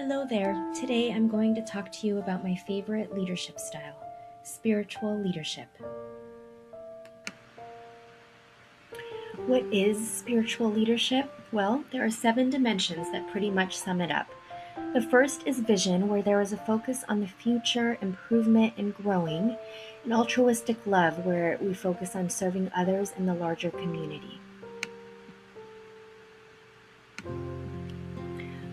Hello there. Today I'm going to talk to you about my favorite leadership style, spiritual leadership. What is spiritual leadership? Well, there are 7 dimensions that pretty much sum it up. The first is vision, where there is a focus on the future, improvement, and growing. And altruistic love, where we focus on serving others in the larger community.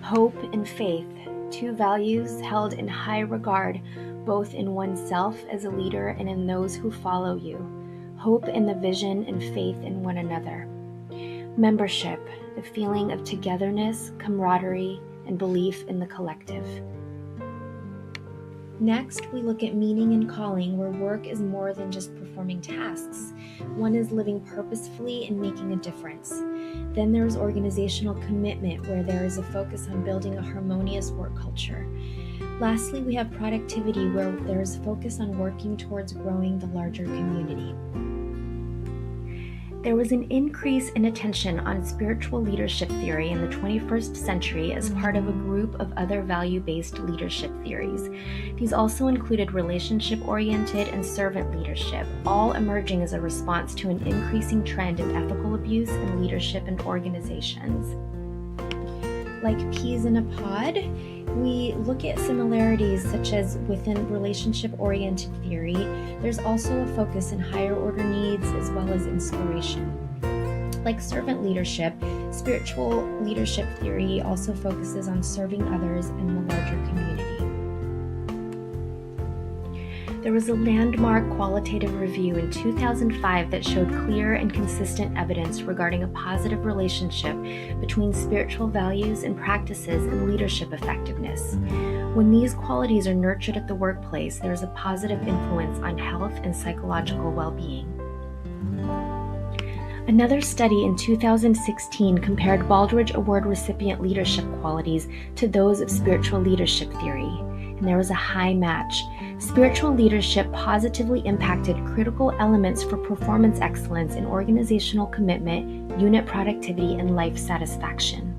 Hope and faith, 2 values held in high regard, both in oneself as a leader and in those who follow you. Hope in the vision and faith in one another. Membership, the feeling of togetherness, camaraderie, and belief in the collective. Next, we look at meaning and calling, where work is more than just performing tasks. One is living purposefully and making a difference. Then there is organizational commitment, where there is a focus on building a harmonious work culture. Lastly, we have productivity, where there is focus on working towards growing the larger community. There was an increase in attention on spiritual leadership theory in the 21st century as part of a group of other value-based leadership theories. These also included relationship-oriented and servant leadership, all emerging as a response to an increasing trend in ethical abuse in leadership and organizations. Like peas in a pod, we look at similarities such as within relationship-oriented theory. There's also a focus in higher order needs as well as inspiration. Like servant leadership, spiritual leadership theory also focuses on serving others in the larger community. There was a landmark qualitative review in 2005 that showed clear and consistent evidence regarding a positive relationship between spiritual values and practices and leadership effectiveness. When these qualities are nurtured at the workplace, there is a positive influence on health and psychological well-being. Another study in 2016 compared Baldrige Award recipient leadership qualities to those of spiritual leadership theory, and there was a high match. Spiritual leadership positively impacted critical elements for performance excellence in organizational commitment, unit productivity, and life satisfaction.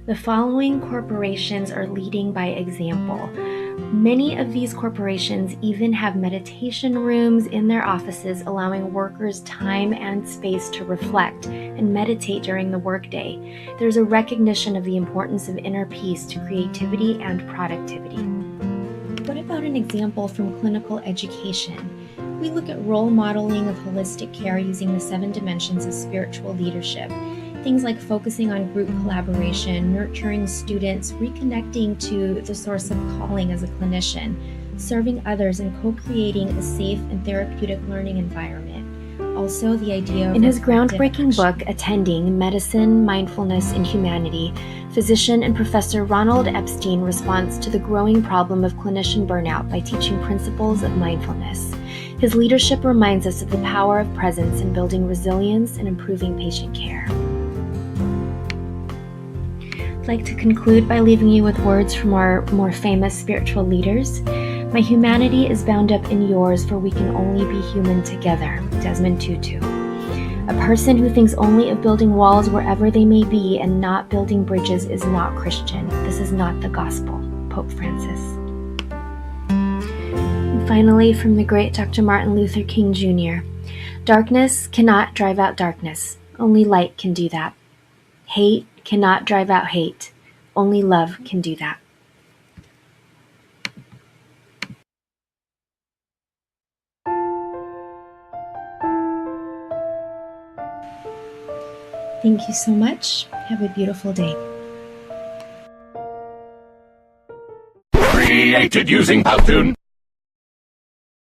The following corporations are leading by example. Many of these corporations even have meditation rooms in their offices, allowing workers time and space to reflect and meditate during the workday. There's a recognition of the importance of inner peace to creativity and productivity. What about an example from clinical education? We look at role modeling of holistic care using the 7 dimensions of spiritual leadership. Things like focusing on group collaboration, nurturing students, reconnecting to the source of calling as a clinician, serving others, and co-creating a safe and therapeutic learning environment. Also, the idea of in his groundbreaking book, Attending Medicine, Mindfulness, and Humanity, physician and Professor Ronald Epstein responds to the growing problem of clinician burnout by teaching principles of mindfulness. His leadership reminds us of the power of presence in building resilience and improving patient care. I'd like to conclude by leaving you with words from our more famous spiritual leaders. My humanity is bound up in yours, for we can only be human together. Desmond Tutu. A person who thinks only of building walls wherever they may be and not building bridges is not Christian. This is not the gospel. Pope Francis. And finally, from the great Dr. Martin Luther King Jr. Darkness cannot drive out darkness. Only light can do that. Hate cannot drive out hate. Only love can do that. Thank you so much. Have a beautiful day. Created using Powtoon.